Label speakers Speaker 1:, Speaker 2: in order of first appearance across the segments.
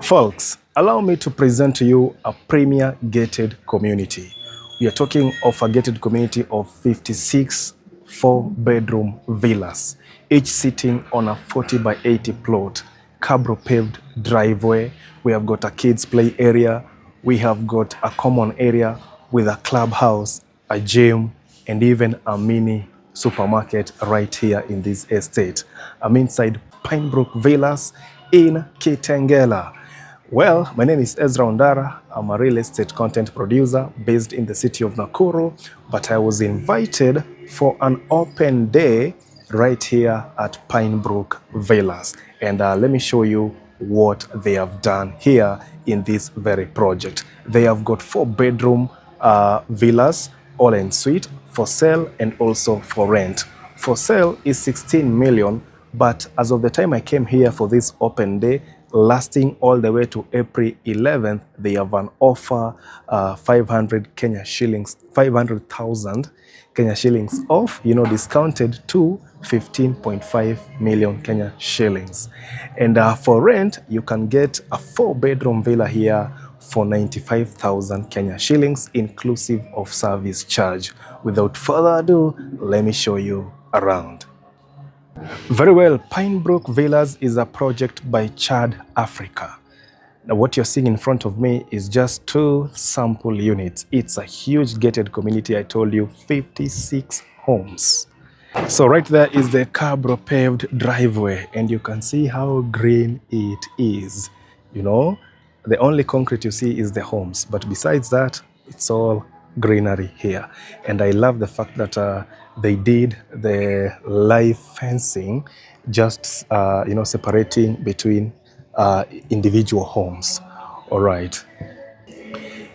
Speaker 1: Folks, allow me to present to you a premier gated community. We are talking of a gated community of 56 4-bedroom villas, each sitting on a 40 by 80 plot, cabro paved driveway. We have got a kids play area. We have got a common area with a clubhouse, a gym, and even a mini supermarket right here in this estate. I'm inside Pinebrook Villas in Kitengela. Well, my name is Ezra Ondara. I'm a real estate content producer based in the city of Nakuru, but I was invited for an open day right here at Pinebrook Villas. And let me show you what they have done here in this very project. They have got 4-bedroom villas, all en suite, for sale and also for rent. For sale is 16 million, but as of the time I came here for this open day, lasting all the way to April 11th, they have an offer 500,000 Kenya shillings off, discounted to 15.5 million Kenya shillings. And for rent, you can get a 4-bedroom villa here for 95,000 Kenya shillings, inclusive of service charge. Without further ado, let me show you around. Very well, Pinebrook Villas is a project by Chad Africa. Now what you're seeing in front of me is just 2 sample units. It's a huge gated community, I told you, 56 homes. So right there is the cabro paved driveway, and you can see how green it is. The only concrete you see is the homes, but besides that, it's all greenery here. And I love the fact that they did the live fencing, just separating between individual homes. All right,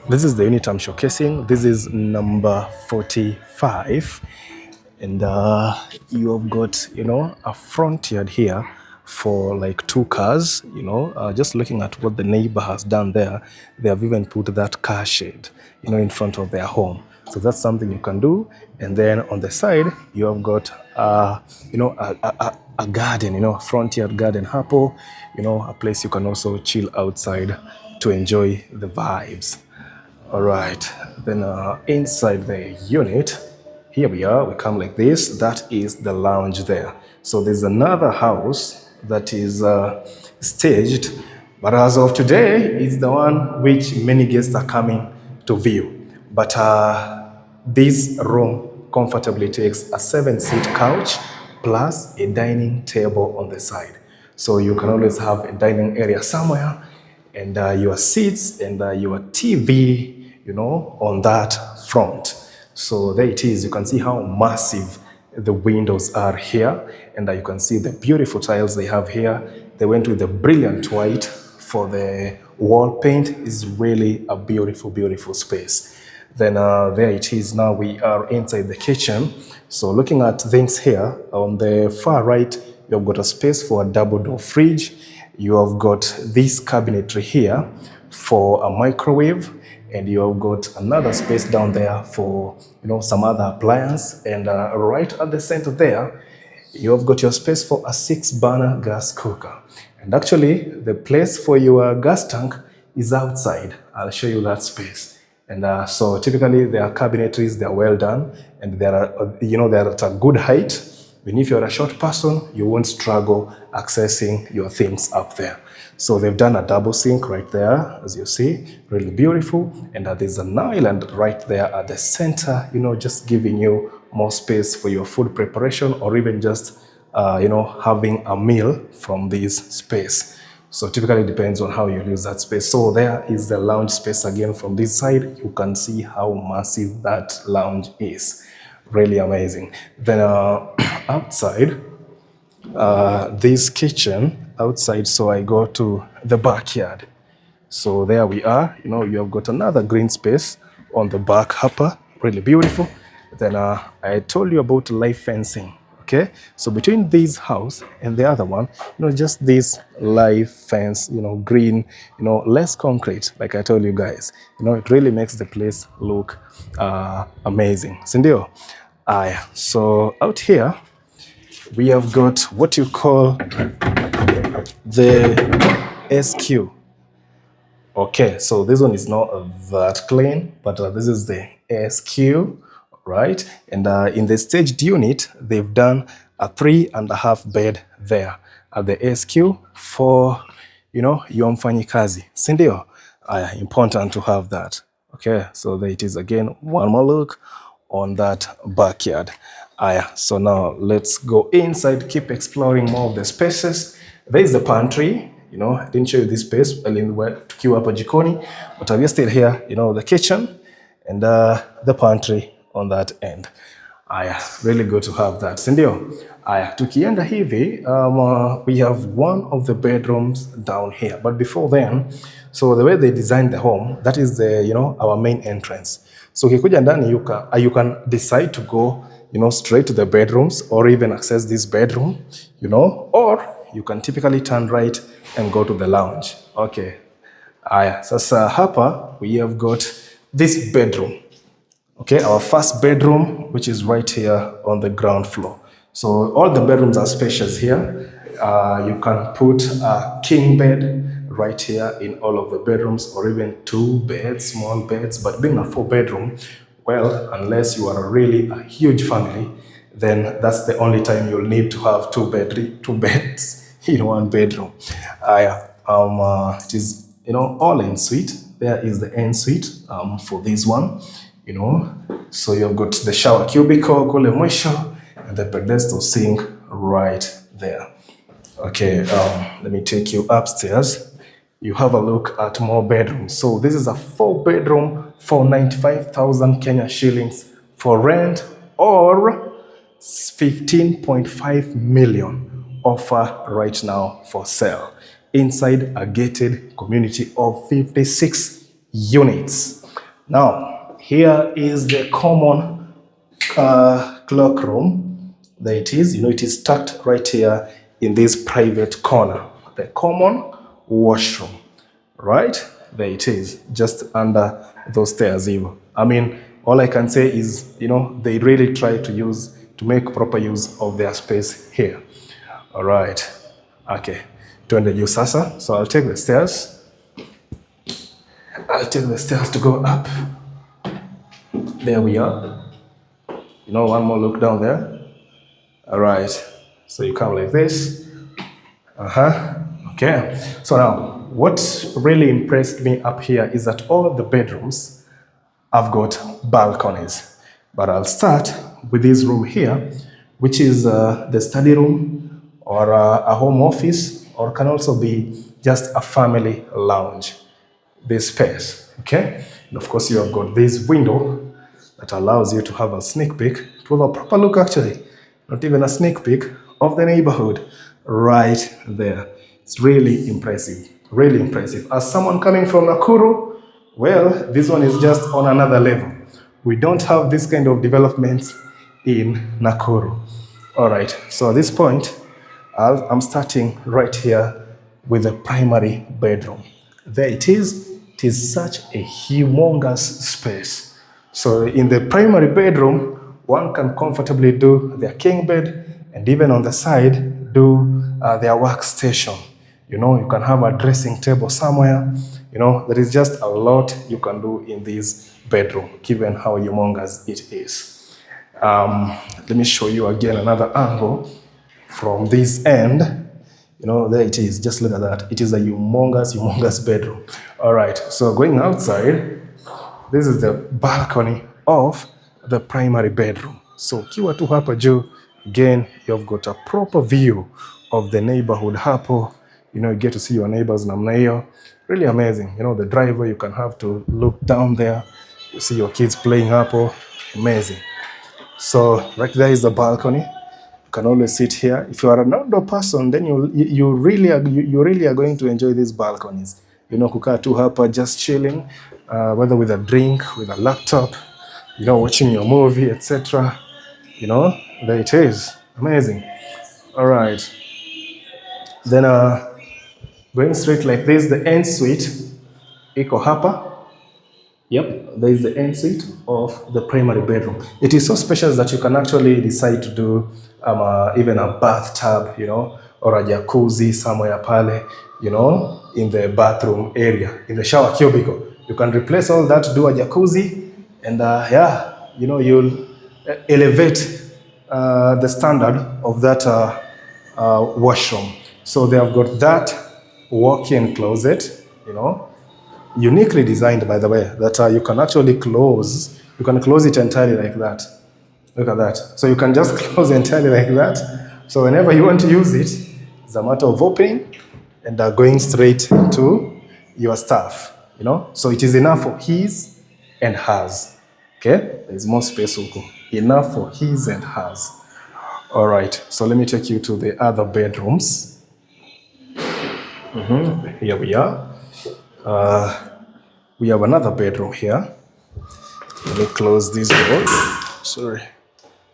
Speaker 1: this is the unit I'm showcasing. This is number 45, and you have got a front yard here for like 2 cars. Just looking at what the neighbor has done there, they have even put that car shed in front of their home. So that's something you can do. And then on the side, you have got a garden, front yard garden apple, a place you can also chill outside to enjoy the vibes. All right, then inside the unit, here we are, we come like this. That is the lounge there. So there's another house that is staged, but as of today, it's the one which many guests are coming to view. But this room comfortably takes a 7-seat couch plus a dining table on the side. So you can always have a dining area somewhere, and your seats and your TV, on that front. So there it is. You can see how massive the windows are here, and you can see the beautiful tiles they have here. They went with the brilliant white for the wall paint. It's really a beautiful, beautiful space. Then there it is. Now we are inside the kitchen. So looking at things here, on the far right, you've got a space for a double door fridge. You have got this cabinetry here for a microwave, and you have got another space down there for some other appliance. And right at the center there, you have got your space for a 6-burner gas cooker. And actually, the place for your gas tank is outside. I'll show you that space. And so typically their cabinetries, they're well done, and they're at a good height. Even if you're a short person, you won't struggle accessing your things up there. So they've done a double sink right there, as you see, really beautiful. And there's an island right there at the center, just giving you more space for your food preparation, or even just, having a meal from this space. So typically it depends on how you use that space. So there is the lounge space again from this side. You can see how massive that lounge is. Really amazing. Then outside, this kitchen outside, so I go to the backyard. So there we are. You have got another green space on the back upper, really beautiful. Then I told you about live fencing. Okay, so between this house and the other one, just this live fence, green, less concrete, like I told you guys. It really makes the place look amazing. Sindio? So out here, we have got what you call the SQ. Okay, so this one is not that clean, but this is the SQ, right? And in the staged unit, they've done a 3.5 bed there at the SQ for, your mfanyikazi, si ndio? Important to have that. Okay, so there it is again. One more look on that backyard. So now let's go inside, keep exploring more of the spaces. There is the pantry. I didn't show you this space tukiwa hapa jikoni, but we are still here, the kitchen and the pantry on that end. Really good to have that, sindio? Tukienda hivi, we have one of the bedrooms down here. But before then, so the way they designed the home, that is our main entrance. So ukikuja ndani, you can decide to go, straight to the bedrooms or even access this bedroom, or you can typically turn right and go to the lounge. Okay. Sasa hapa we have got this bedroom. Okay, our first bedroom, which is right here on the ground floor. So all the bedrooms are spacious here. You can put a king bed right here in all of the bedrooms, or even 2 beds, small beds. But being a 4-bedroom, well, unless you are really a huge family, then that's the only time you'll need to have 2 beds in 1 bedroom. It is, all en suite. There is the en suite for this one. So you've got the shower cubicle kule mwisho and the pedestal sink right there. Okay, let me take you upstairs. You have a look at more bedrooms. So this is a 4-bedroom for 95,000 Kenya shillings for rent, or 15.5 million offer right now for sale inside a gated community of 56 units. Now, here is the common cloak room. There it is. It is tucked right here in this private corner. The common washroom. Right? There it is. Just under those stairs. I mean, all I can say is, they really try to make proper use of their space here. All right. Okay. Tuende juu sasa. So I'll take the stairs. I'll take the stairs to go up. There we are. One more look down there. All right. So you come like this. Okay. So now, what really impressed me up here is that all of the bedrooms have got balconies. But I'll start with this room here, which is the study room, or a home office, or can also be just a family lounge. This space, okay? And of course, you have got this window that allows you to have a sneak peek, to have a proper look, actually, not even a sneak peek of the neighborhood right there. It's really impressive, really impressive. As someone coming from Nakuru, well, this one is just on another level. We don't have this kind of developments in Nakuru. All right, so at this point, I'm starting right here with the primary bedroom. There it is. It is such a humongous space. So in the primary bedroom, one can comfortably do their king bed, and even on the side, do their workstation. You can have a dressing table somewhere. There is just a lot you can do in this bedroom, given how humongous it is. Let me show you again another angle from this end. There it is. Just look at that. It is a humongous bedroom. All right. So going outside, this is the balcony of the primary bedroom. So ukiwa tu hapa juu, again, you've got a proper view of the neighborhood hapo. You get to see your neighbors namna hiyo. Really amazing. The driveway, you can have to look down there. You see your kids playing hapo. Amazing. So right there is the balcony. You can always sit here. If you are an outdoor person, then you really are going to enjoy these balconies. Kukaa tu hapa, just chilling, whether with a drink, with a laptop, watching your movie, etc. There it is. Amazing. All right. Then going straight like this, the end suite, iko hapa. Yep, there is the end suite of the primary bedroom. It is so special that you can actually decide to do even a bathtub, or a jacuzzi somewhere pale. in the bathroom area, in the shower cubicle. You can replace all that, do a jacuzzi, and you'll elevate the standard of that washroom. So they have got that walk-in closet, uniquely designed, by the way, that you can actually close. You can close it entirely like that. Look at that. So you can just close entirely like that. So whenever you want to use it, it's a matter of opening and going straight to your stuff. So it is enough for his and hers. Okay, there's more space, Uko. Enough for his and hers. All right, so let me take you to the other bedrooms. Here we are. We have another bedroom here. Let me close these doors. Sorry.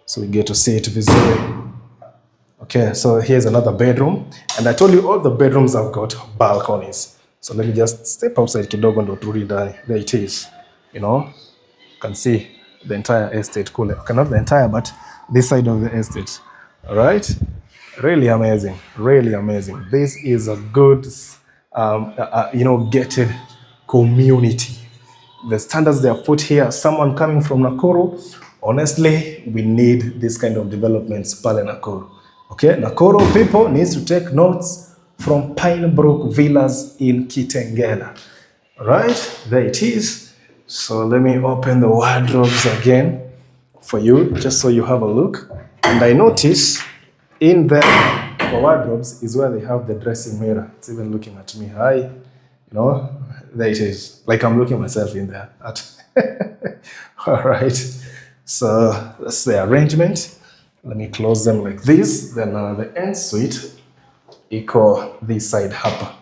Speaker 1: So we get to see it visibly. Okay, so here's another bedroom. And I told you all the bedrooms have got balconies. So let me just step outside kidogo ndo turudi ndani. There it is. You can see the entire estate. Cool. Okay, not the entire, but this side of the estate. All right? Really amazing. Really amazing. This is a good, gated community. The standards they have put here, someone coming from Nakuru, honestly, we need this kind of developments pale Nakuru. Okay, Nakuru people needs to take notes from Pinebrook Villas in Kitengela. Right, there it is. So let me open the wardrobes again for you, just so you have a look. And I notice in the wardrobes is where they have the dressing mirror. It's even looking at me. Hi, there it is. Like I'm looking myself in there. All right. So that's the arrangement. Let me close them like this. Then the ensuite, equal this side hapa.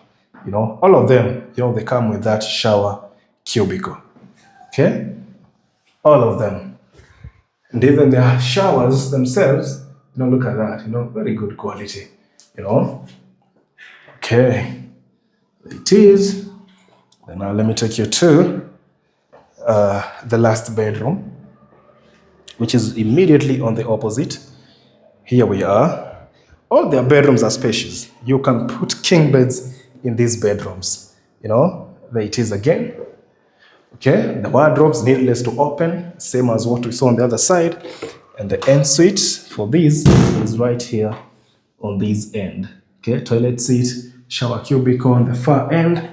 Speaker 1: All of them, they come with that shower cubicle. Okay? All of them. And even their showers themselves, look at that, very good quality, Okay. It is. Then now let me take you to the last bedroom, which is immediately on the opposite. Here we are. All their bedrooms are spacious. You can put king beds in these bedrooms. There it is again. Okay, the wardrobes needless to open, same as what we saw on the other side. And the ensuite for these is right here on this end. Okay, toilet seat, shower cubicle on the far end,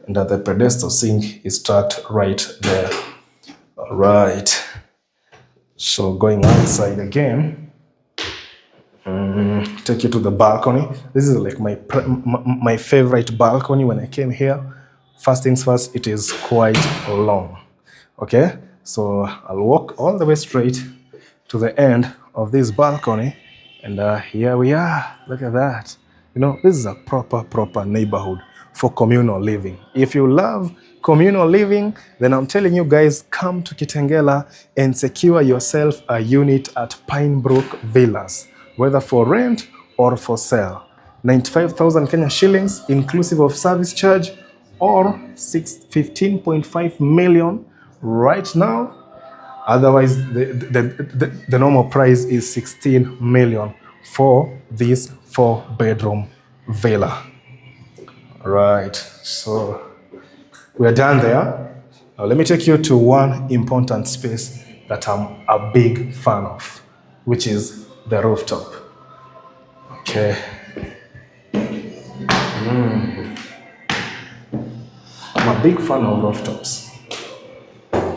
Speaker 1: and the pedestal sink is tucked right there. All right. So going outside again, take you to the balcony. This is like my favorite balcony when I came here. First things first, it is quite long. Okay, so I'll walk all the way straight to the end of this balcony, and here we are. Look at that. This is a proper neighborhood for communal living. If you love communal living, then I'm telling you guys, come to Kitengela and secure yourself a unit at Pinebrook Villas, whether for rent or for sale. 95,000 Kenya shillings, inclusive of service charge, or 15.5 million right now. Otherwise, the normal price is 16 million for this 4-bedroom villa. All right, so we're done there. Now let me take you to one important space that I'm a big fan of, which is the rooftop. Okay. I'm a big fan of rooftops. All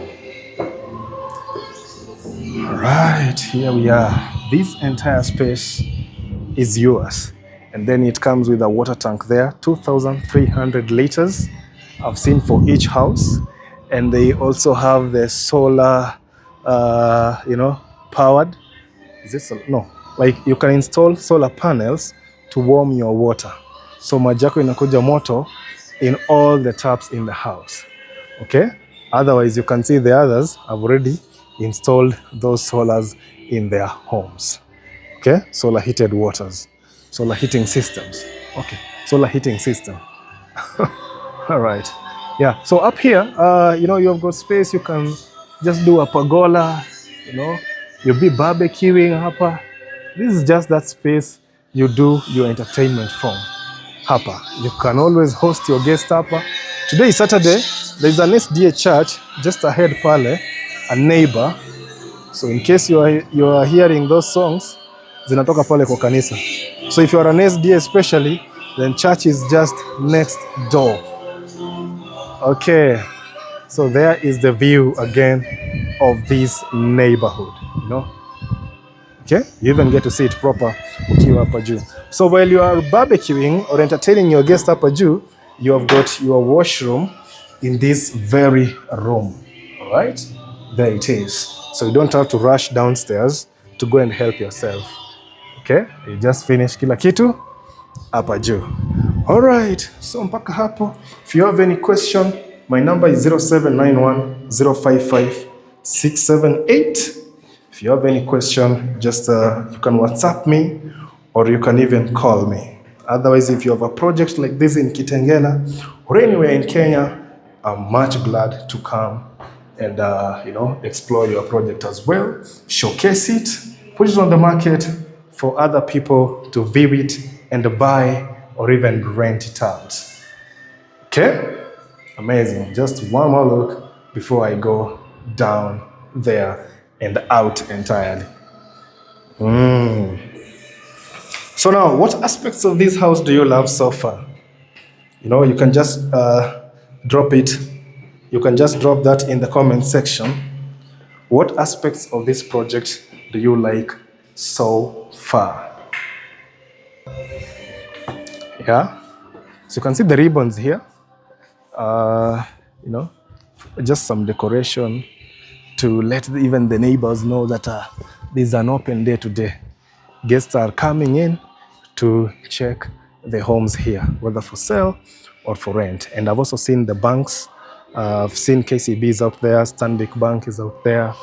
Speaker 1: right, here we are. This entire space is yours. And then it comes with a water tank there, 2,300 liters. I've seen for each house. And they also have the solar, powered. Is it no? Like you can install solar panels to warm your water. So maji yako inakuja moto in all the taps in the house. Okay? Otherwise, you can see the others have already installed those solars in their homes. Okay? Solar heated waters. Solar heating systems. Okay. Solar heating system. All right. Yeah. So up here, you have got space. You can just do a pergola. You'll be barbecuing hapa. This is just that space you do your entertainment from. hapa. You can always host your guest hapa. Today is Saturday. There's an SDA church just ahead pale, a neighbor. So in case you are hearing those songs, zinatoka pale kwa kanisa. So if you are an SDA especially, then church is just next door. Okay, so there is the view again of this neighborhood, you know. Okay, you even get to see it proper ukiwa hapa juu. So while you are barbecuing or entertaining your guest hapa juu, you have got your washroom in this very room. All right, there it is. So you don't have to rush downstairs to go and help yourself. Okay, you just finish kila kitu hapa juu. All right, so mpaka hapo. If you have any question, my number is 0791 055 678. If you have any question, just you can WhatsApp me or you can even call me. Otherwise, if you have a project like this in Kitengela or anywhere in Kenya, I'm much glad to come and explore your project as well, showcase it, put it on the market for other people to view it and buy or even rent it out. Okay? Amazing. Just one more look before I go down there and out entirely. So now, what aspects of this house do you love so far? You can just drop it. You can just drop that in the comment section. What aspects of this project do you like so far? Yeah. So you can see the ribbons here. Just some decoration to let even the neighbors know that there's an open day today. Guests are coming in to check the homes here, whether for sale or for rent. And I've also seen the banks. I've seen KCBs out there, Stanbic Bank is out there.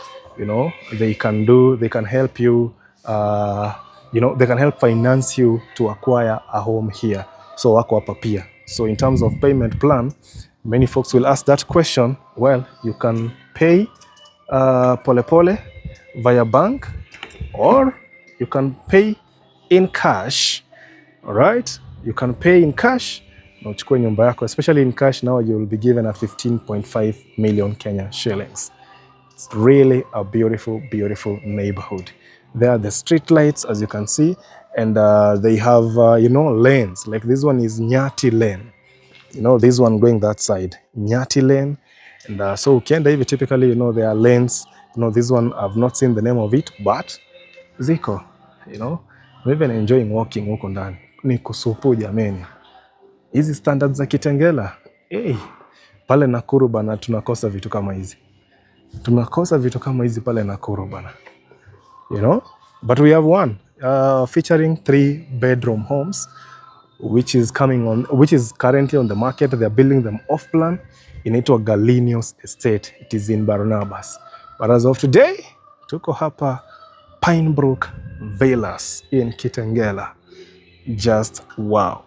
Speaker 1: They can help you, they can help finance you to acquire a home here. So wako hapa pia. So in terms of payment plan, many folks will ask that question. Well, you can pay pole via bank, or you can pay in cash. All right, you can pay in cash na uchukue nyumba yako, especially in cash. Now you will be given at 15.5 million Kenya shillings. It's really a beautiful neighborhood. There are the street lights, as you can see, and they have lanes. Like this one is Nyati Lane. This one going that side, Nyati Lane. And so ukienda hivi typically, there are lanes. This one I've not seen the name of it, but ziko, I'm even enjoying walking huko ndani. Ni kusupu jameni. Hizi standards za Kitengela. Pale Nakuru bana tunakosa vitu kama hizi. Pale Nakuru bana. But we have one featuring 3-bedroom homes, which is currently on the market. They're building them off plan. Inaitwa Galinios Estate. It is in Barnabas. But as of today, tuko hapa Pinebrook Villas in Kitengela. Just wow.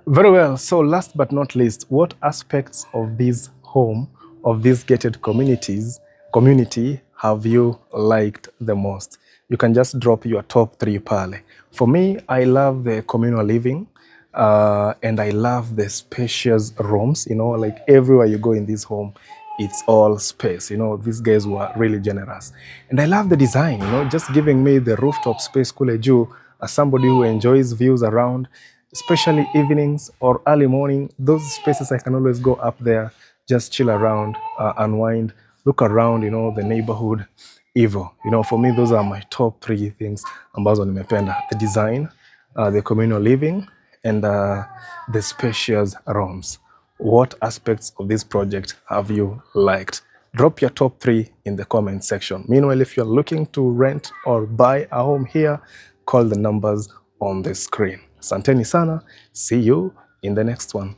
Speaker 1: Very well. So last but not least, what aspects of this home, of this gated community have you liked the most? You can just drop your top 3 pale. For me, I love the communal living, and I love the spacious rooms. Like everywhere you go in this home, it's all space. These guys were really generous. And I love the design, just giving me the rooftop space kule juu, as somebody who enjoys views around, especially evenings or early morning. Those spaces I can always go up there, just chill around, unwind, look around, the neighborhood. For me, those are my top 3 things ambazo nimependa: the design, the communal living, and the spacious rooms. What aspects of this project have you liked? Drop your top 3 in the comment section. Meanwhile, if you're looking to rent or buy a home here, call the numbers on the screen. Asanteni sana. See you in the next one.